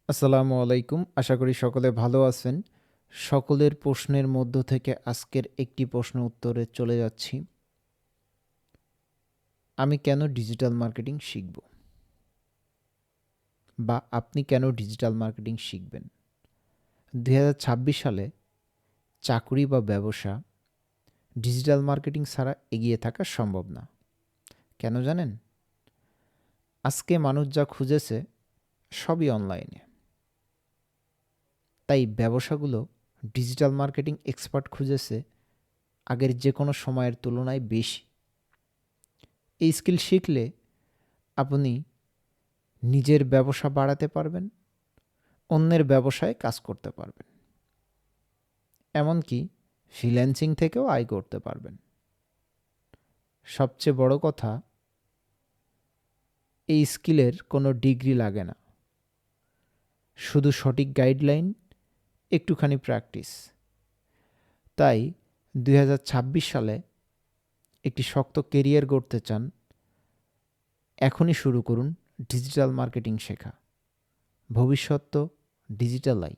আসসালামু আলাইকুম। আশা করি সকলে ভালো আছেন। সকলের প্রশ্নের মধ্য থেকে আজকের একটি প্রশ্ন উত্তরে চলে যাচ্ছি। আমি কেন ডিজিটাল মার্কেটিং শিখব? বা আপনি কেন ডিজিটাল মার্কেটিং শিখবেন? ২০২৬ সালে চাকুরি বা ব্যবসা ডিজিটাল মার্কেটিং ছাড়া এগিয়ে থাকা সম্ভব না। কেন জানেন? আজকে মানুষ যা খুঁজেছে সবই অনলাইনে। তাই ব্যবসাগুলো ডিজিটাল মার্কেটিং এক্সপার্ট খুঁজেছে আগের যেকোনো সময়ের তুলনায় বেশি। এই স্কিল শিখলে আপনি নিজের ব্যবসা বাড়াতে পারবেন, অন্যের ব্যবসায় কাজ করতে পারবেন। এমনকি ফ্রিল্যান্সিং থেকেও আয় করতে পারবেন। সবচেয়ে বড় কথা, এই স্কিলের কোনো ডিগ্রি লাগে না, শুধু সঠিক গাইডলাইন, একটুখানি প্র্যাকটিস। তাই ২০২৬ সালে একটি শক্ত কেরিয়ার গড়তে চান, এখনই শুরু করুন ডিজিটাল মার্কেটিং শেখা। ভবিষ্যৎ তো ডিজিটালাই।